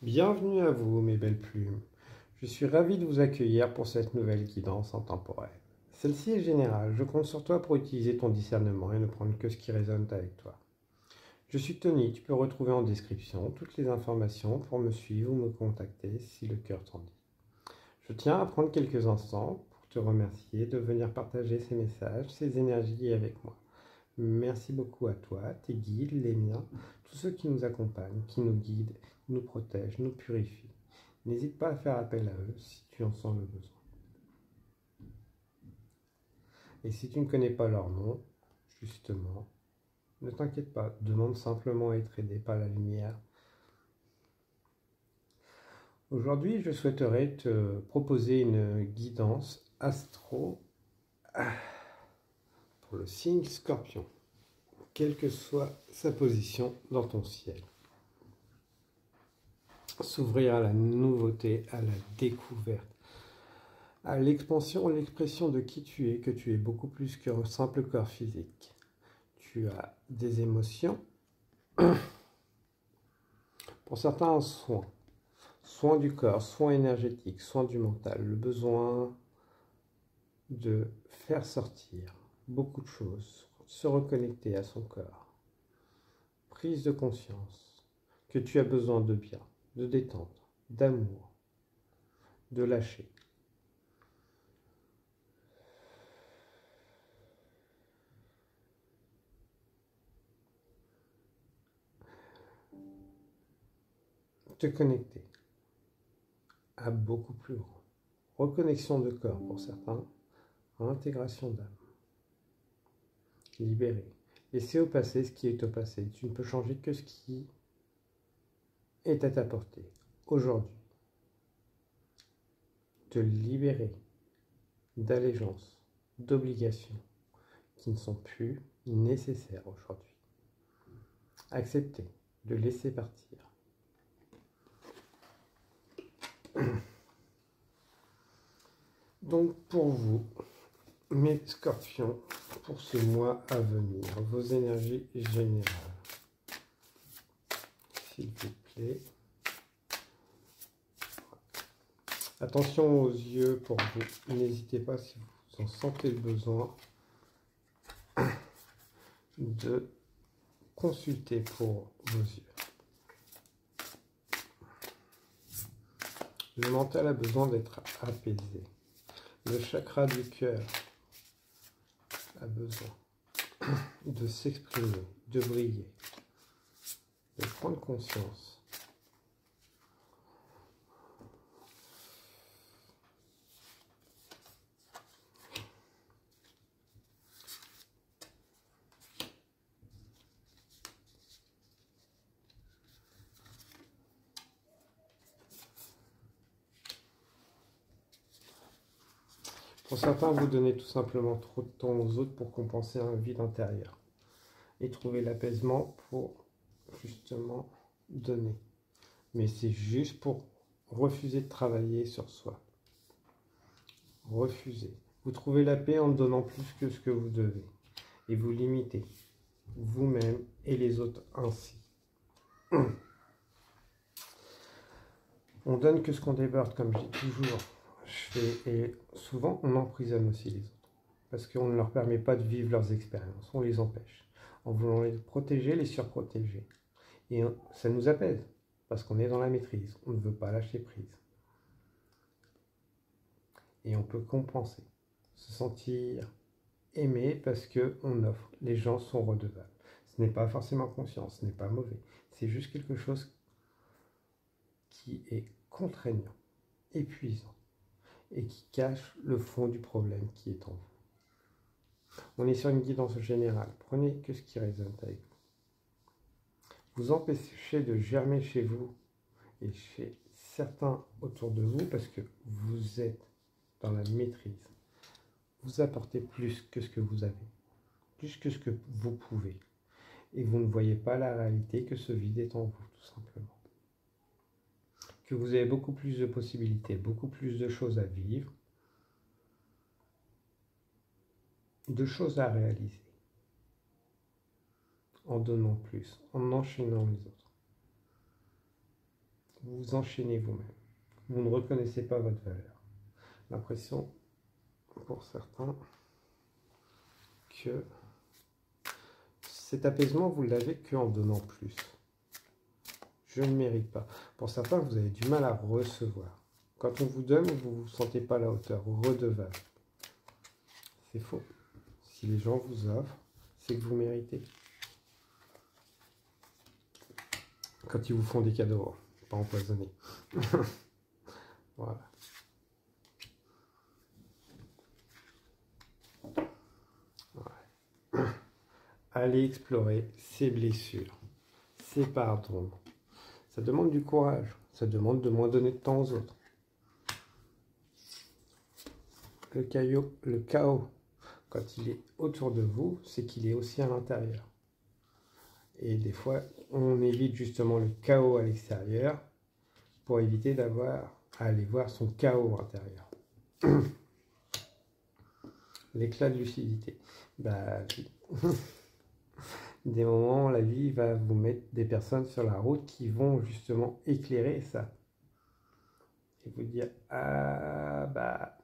Bienvenue à vous, mes belles plumes. Je suis ravi de vous accueillir pour cette nouvelle guidance intemporelle. Celle-ci est générale, je compte sur toi pour utiliser ton discernement et ne prendre que ce qui résonne avec toi. Je suis Tony, tu peux retrouver en description toutes les informations pour me suivre ou me contacter si le cœur t'en dit. Je tiens à prendre quelques instants pour te remercier de venir partager ces messages, ces énergies avec moi. Merci beaucoup à toi, tes guides, les miens, tous ceux qui nous accompagnent, qui nous guident, nous protègent, nous purifient. N'hésite pas à faire appel à eux si tu en sens le besoin. Et si tu ne connais pas leur nom, justement, ne t'inquiète pas, demande simplement à être aidé par la lumière. Aujourd'hui, je souhaiterais te proposer une guidance astro pour le signe Scorpion, quelle que soit sa position dans ton ciel. S'ouvrir à la nouveauté, à la découverte, à l'expansion, l'expression de qui tu es, que tu es beaucoup plus qu'un simple corps physique. Tu as des émotions, pour certains un soin, soin du corps, soin énergétique, soin du mental, le besoin de faire sortir beaucoup de choses, se reconnecter à son corps, prise de conscience que tu as besoin de bien, de détente, d'amour, de lâcher. Te connecter à beaucoup plus grand. Reconnexion de corps pour certains, intégration d'âme. Libérer. Laisser au passé ce qui est au passé. Tu ne peux changer que ce qui est à ta portée aujourd'hui. Te libérer d'allégeances, d'obligations qui ne sont plus nécessaires aujourd'hui. Accepter de laisser partir. Donc pour vous, mes scorpions, pour ce mois à venir, vos énergies générales, s'il vous plaît. Attention aux yeux pour vous, n'hésitez pas si vous en sentez le besoin de consulter pour vos yeux. Le mental a besoin d'être apaisé. Le chakra du cœur a besoin de s'exprimer, de briller, de prendre conscience. Pour certains, vous donnez tout simplement trop de temps aux autres pour compenser un vide intérieur et trouver l'apaisement pour justement donner. Mais c'est juste pour refuser de travailler sur soi. Refuser. Vous trouvez la paix en donnant plus que ce que vous devez. Et vous limitez vous-même et les autres ainsi. On donne que ce qu'on déborde, comme je dis toujours. Et souvent, on emprisonne aussi les autres. Parce qu'on ne leur permet pas de vivre leurs expériences. On les empêche. En voulant les protéger, les surprotéger. Et ça nous apaise. Parce qu'on est dans la maîtrise. On ne veut pas lâcher prise. Et on peut compenser. Se sentir aimé parce qu'on offre. Les gens sont redevables. Ce n'est pas forcément conscient. Ce n'est pas mauvais. C'est juste quelque chose qui est contraignant, épuisant. Et qui cache le fond du problème qui est en vous. On est sur une guidance générale. Prenez que ce qui résonne avec vous. Vous empêchez de germer chez vous et chez certains autour de vous parce que vous êtes dans la maîtrise. Vous apportez plus que ce que vous avez, plus que ce que vous pouvez. Et vous ne voyez pas la réalité que ce vide est en vous, tout simplement. Que vous avez beaucoup plus de possibilités, beaucoup plus de choses à vivre, de choses à réaliser, en donnant plus, en enchaînant les autres. vous vous enchaînez vous-même. Vous ne reconnaissez pas votre valeur. L'impression, pour certains, que cet apaisement, vous l'avez qu'en donnant plus. Je ne mérite pas. Pour certains, vous avez du mal à recevoir. Quand on vous donne, vous ne vous sentez pas à la hauteur, redevable. C'est faux. Si les gens vous offrent, c'est que vous méritez. Quand ils vous font des cadeaux, pas empoisonnés. Voilà. Ouais. Allez explorer ces blessures, ces parts d'ombre. Ça demande du courage. Ça demande de moins donner de temps aux autres. Le chaos, quand il est autour de vous, c'est qu'il est aussi à l'intérieur. Et des fois, on évite justement le chaos à l'extérieur pour éviter d'avoir à aller voir son chaos intérieur. L'éclat de lucidité. Bah, des moments, la vie va vous mettre des personnes sur la route qui vont justement éclairer ça. Et vous dire, ah bah,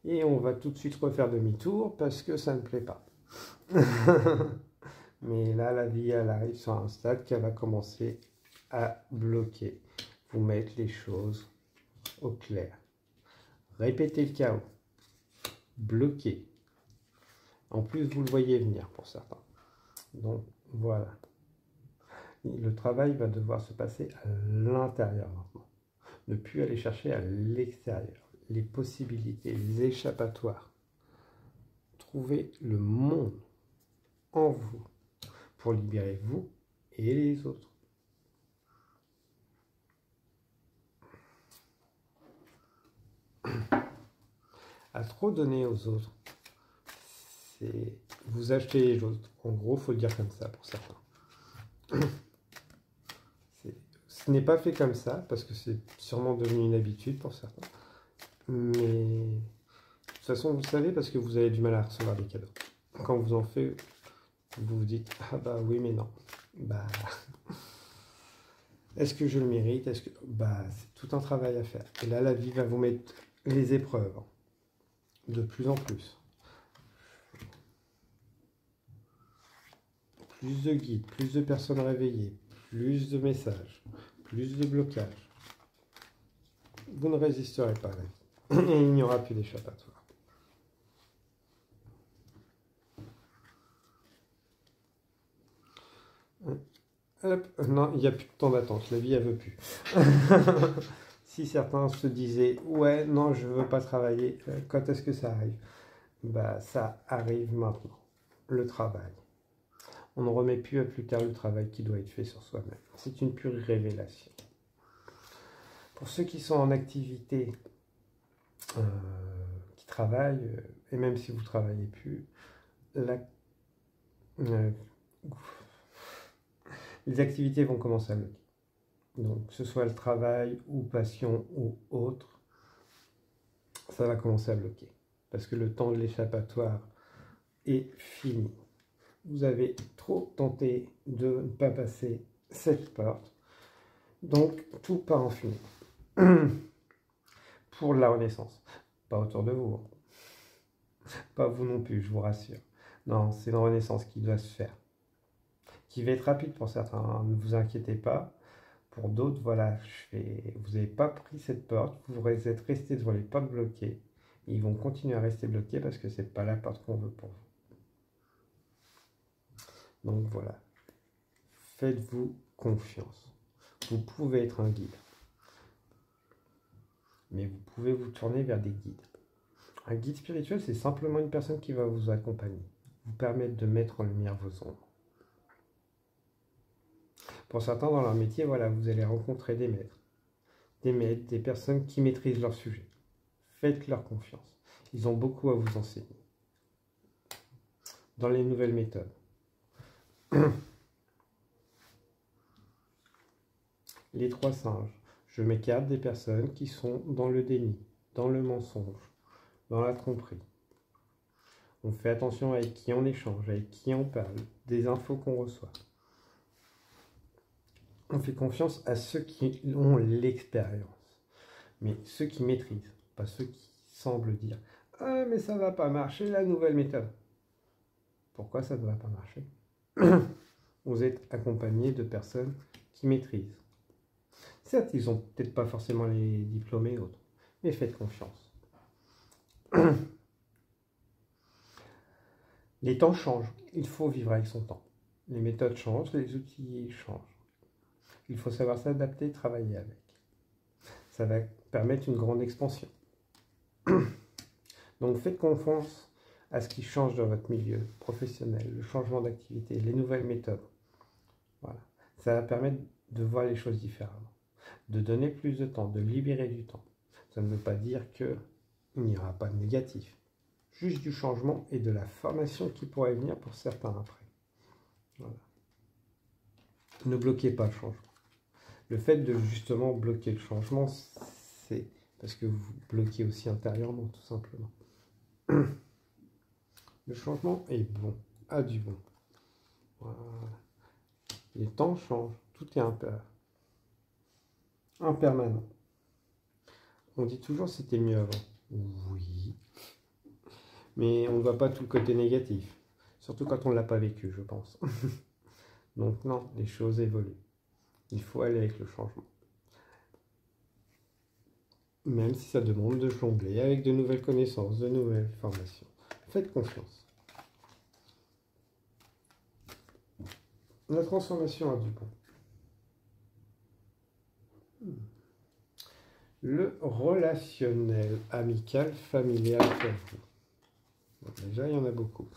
et on va tout de suite refaire demi-tour parce que ça ne plaît pas. Mais là, la vie, elle arrive sur un stade qu'elle va commencer à bloquer. Vous mettre les choses au clair. Répétez le chaos. Bloquer. En plus, vous le voyez venir pour certains. Donc, voilà. Le travail va devoir se passer à l'intérieur maintenant. Ne plus aller chercher à l'extérieur. Les possibilités, les échappatoires. Trouvez le monde en vous pour libérer vous et les autres. À trop donner aux autres, c'est vous achetez les autres. En gros, il faut le dire comme ça pour certains. Ce n'est pas fait comme ça, parce que c'est sûrement devenu une habitude pour certains. Mais de toute façon, vous le savez, parce que vous avez du mal à recevoir des cadeaux. Quand vous en faites, vous vous dites, ah bah oui, mais non. Bah, est-ce que je le mérite? Est-ce que bah, c'est tout un travail à faire. Et là, la vie va vous mettre les épreuves de plus en plus. Plus de guides, plus de personnes réveillées, plus de messages, plus de blocages. Vous ne résisterez pas à la vie. Et il n'y aura plus d'échappatoire. Hop. Non, il n'y a plus de temps d'attente. La vie, elle veut plus. Si certains se disaient, ouais, non, je ne veux pas travailler, quand est-ce que ça arrive? Bah, ça arrive maintenant. Le travail. On ne remet plus à plus tard le travail qui doit être fait sur soi-même. C'est une pure révélation. Pour ceux qui sont en activité, qui travaillent, et même si vous ne travaillez plus, les activités vont commencer à bloquer. Donc, que ce soit le travail ou passion ou autre, ça va commencer à bloquer. Parce que le temps de l'échappatoire est fini. Vous avez trop tenté de ne pas passer cette porte. Donc, tout part en fumée. Pour la renaissance. Pas autour de vous. Pas vous non plus, je vous rassure. Non, c'est une renaissance qui doit se faire. Qui va être rapide pour certains, hein, ne vous inquiétez pas. Pour d'autres, voilà, vous n'avez pas pris cette porte, vous êtes resté devant les portes bloquées. Ils vont continuer à rester bloqués parce que ce n'est pas la porte qu'on veut pour vous. Donc voilà, faites-vous confiance. Vous pouvez être un guide. Mais vous pouvez vous tourner vers des guides. Un guide spirituel, c'est simplement une personne qui va vous accompagner, vous permettre de mettre en lumière vos ombres. Pour certains, dans leur métier, voilà, vous allez rencontrer des maîtres, des personnes qui maîtrisent leur sujet. Faites-leur confiance. Ils ont beaucoup à vous enseigner. Dans les nouvelles méthodes. Les trois singes. Je m'écarte des personnes qui sont dans le déni, dans le mensonge, dans la tromperie. On fait attention avec qui on échange, avec qui on parle, des infos qu'on reçoit. On fait confiance à ceux qui ont l'expérience, mais ceux qui maîtrisent, pas ceux qui semblent dire « Ah, mais ça ne va pas marcher, la nouvelle méthode. » Pourquoi ça ne va pas marcher? Vous êtes accompagné de personnes qui maîtrisent. Certes, ils n'ont peut-être pas forcément les diplômés et autres, mais faites confiance. Les temps changent, il faut vivre avec son temps. Les méthodes changent, les outils changent. Il faut savoir s'adapter et travailler avec. Ça va permettre une grande expansion. Donc faites confiance à ce qui change dans votre milieu professionnel, le changement d'activité, les nouvelles méthodes. Voilà. Ça va permettre de voir les choses différemment, de donner plus de temps, de libérer du temps. Ça ne veut pas dire qu'il n'y aura pas de négatif, juste du changement et de la formation qui pourrait venir pour certains après. Voilà. Ne bloquez pas le changement. Le fait de justement bloquer le changement, c'est parce que vous bloquez aussi intérieurement, tout simplement. Le changement est bon, a du bon. Voilà. Les temps changent, tout est impermanent. On dit toujours c'était mieux avant. Oui. Mais on ne voit pas tout le côté négatif. Surtout quand on ne l'a pas vécu, je pense. Donc non, les choses évoluent. Il faut aller avec le changement. Même si ça demande de jongler avec de nouvelles connaissances, de nouvelles formations. Faites confiance. La transformation a du bon. Le relationnel, amical, familial pour vous. Bon, déjà, il y en a beaucoup.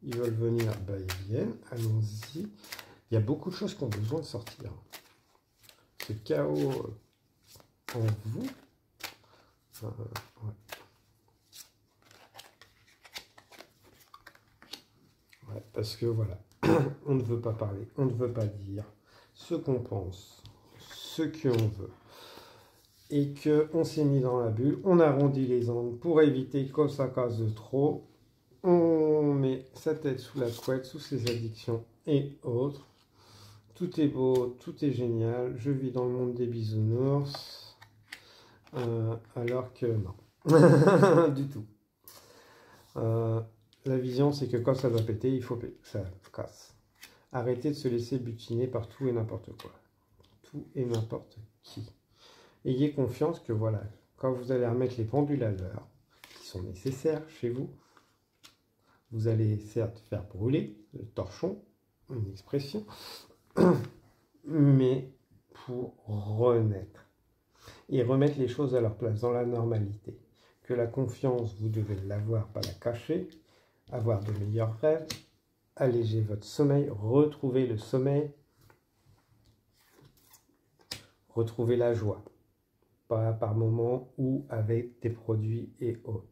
Ils veulent venir, bah, ils viennent, allons-y. Il y a beaucoup de choses qui ont besoin de sortir. Ce chaos en vous, ouais. Ouais, parce que voilà, on ne veut pas parler, on ne veut pas dire ce qu'on pense, ce qu'on veut. Et qu'on s'est mis dans la bulle, on arrondit les angles pour éviter que ça casse de trop. On met sa tête sous la couette, sous ses addictions et autres. Tout est beau, tout est génial. Je vis dans le monde des bisounours. Alors que non, du tout. La vision, c'est que quand ça doit péter, il faut que ça casse. Arrêtez de se laisser butiner par tout et n'importe quoi. Tout et n'importe qui. Ayez confiance que voilà, quand vous allez remettre les pendules à l'heure, qui sont nécessaires chez vous, vous allez certes faire brûler le torchon, une expression, mais pour renaître et remettre les choses à leur place dans la normalité. Que la confiance, vous devez l'avoir, pas la cacher, avoir de meilleurs rêves, alléger votre sommeil, retrouver le sommeil, retrouver la joie. Pas par moment ou avec des produits et autres.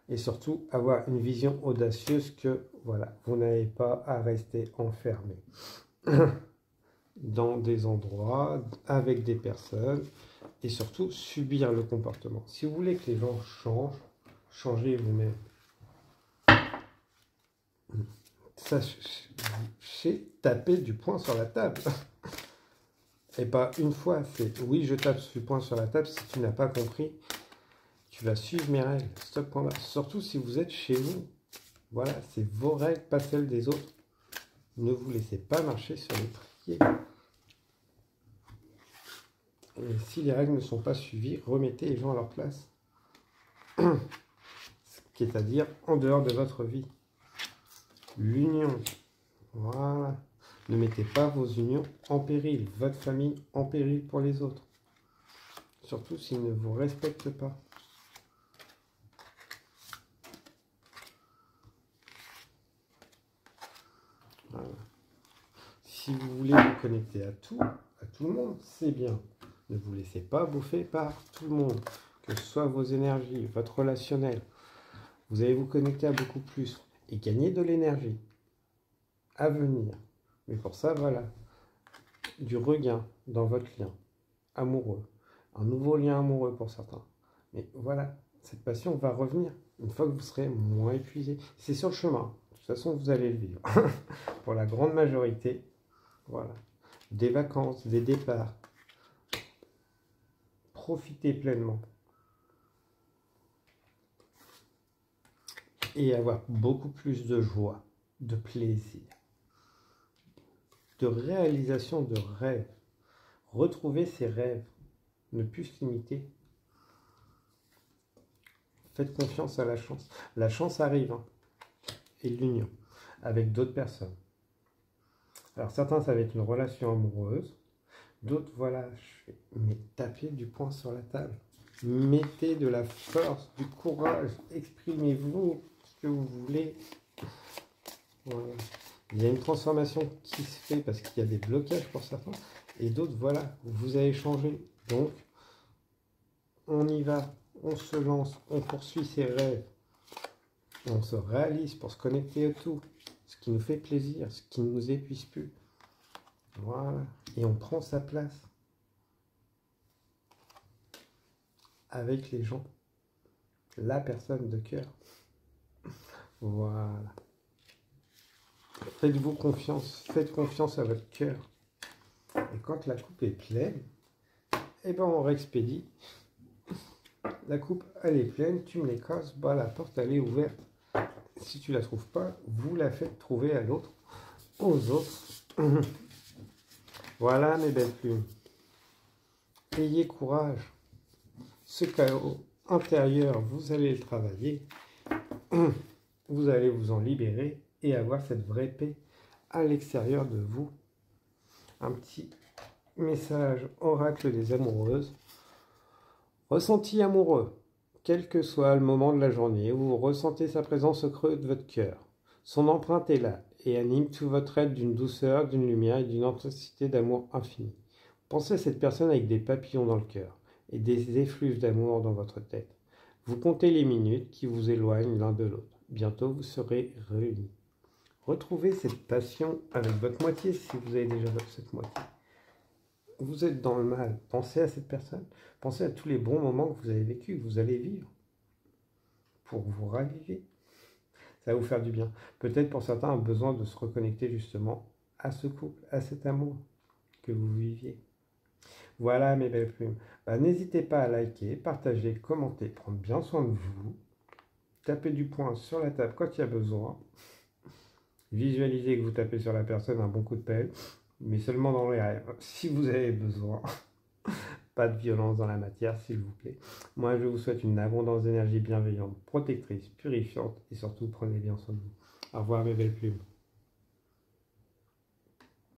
Et surtout, avoir une vision audacieuse que, voilà, vous n'avez pas à rester enfermé dans des endroits, avec des personnes, et surtout, subir le comportement. Si vous voulez que les gens changent, changez vous-même. Sachez taper du poing sur la table. Et pas une fois, c'est oui, je tape du poing sur la table. Si tu n'as pas compris, tu vas suivre mes règles. Stop, point là. Surtout si vous êtes chez vous. Voilà, c'est vos règles, pas celles des autres. Ne vous laissez pas marcher sur les pieds. Et si les règles ne sont pas suivies, remettez les gens à leur place. C'est-à-dire en dehors de votre vie. L'union. Voilà. Ne mettez pas vos unions en péril, votre famille en péril pour les autres. Surtout s'ils ne vous respectent pas. Voilà. Si vous voulez vous connecter à tout le monde, c'est bien. Ne vous laissez pas bouffer par tout le monde. Que ce soit vos énergies, votre relationnel. Vous allez vous connecter à beaucoup plus et gagner de l'énergie à venir. Mais pour ça, voilà, du regain dans votre lien amoureux. Un nouveau lien amoureux pour certains. Mais voilà, cette passion va revenir une fois que vous serez moins épuisé. C'est sur le chemin. De toute façon, vous allez le vivre. Pour la grande majorité, voilà. des vacances, des départs. Profitez pleinement. Et avoir beaucoup plus de joie, de plaisir, de réalisation de rêves. Retrouver ses rêves, ne plus se limiter. Faites confiance à la chance. La chance arrive, hein, et l'union avec d'autres personnes. Alors certains, ça va être une relation amoureuse. D'autres, voilà, mais tapez du poing sur la table. Mettez de la force, du courage. Exprimez-vous ce que vous voulez. Voilà. Il y a une transformation qui se fait parce qu'il y a des blocages pour certains. Et d'autres, voilà, vous avez changé. Donc, on y va, on se lance, on poursuit ses rêves. On se réalise pour se connecter à tout. Ce qui nous fait plaisir, ce qui ne nous épuise plus. Voilà. Et on prend sa place. Avec les gens. La personne de cœur. Voilà. Faites-vous confiance. Faites confiance à votre cœur. Et quand la coupe est pleine, eh ben on réexpédie. La coupe, elle est pleine, tu me l'écrases, bah la porte, elle est ouverte. Si tu la trouves pas, vous la faites trouver à l'autre, aux autres. Voilà mes belles plumes. Ayez courage. Ce chaos intérieur, vous allez le travailler. Vous allez vous en libérer et avoir cette vraie paix à l'extérieur de vous. Un petit message oracle des amoureuses. Ressenti amoureux, quel que soit le moment de la journée où vous ressentez sa présence au creux de votre cœur. Son empreinte est là et anime tout votre être d'une douceur, d'une lumière et d'une intensité d'amour infini. Pensez à cette personne avec des papillons dans le cœur et des effluves d'amour dans votre tête. Vous comptez les minutes qui vous éloignent l'un de l'autre. Bientôt vous serez réunis. Retrouvez cette passion avec votre moitié si vous avez déjà cette moitié. Vous êtes dans le mal, pensez à cette personne, pensez à tous les bons moments que vous avez vécus, que vous allez vivre, pour vous raviver. Ça va vous faire du bien. Peut-être pour certains, un besoin de se reconnecter justement à ce couple, à cet amour que vous viviez. Voilà mes belles plumes. N'hésitez pas à liker, partager, commenter, prendre bien soin de vous, taper du poing sur la table quand il y a besoin, visualisez que vous tapez sur la personne un bon coup de pelle, mais seulement dans les rêves, si vous avez besoin. Pas de violence dans la matière, s'il vous plaît. Moi, je vous souhaite une abondance d'énergie bienveillante, protectrice, purifiante, et surtout, prenez bien soin de vous. Au revoir, mes belles plumes.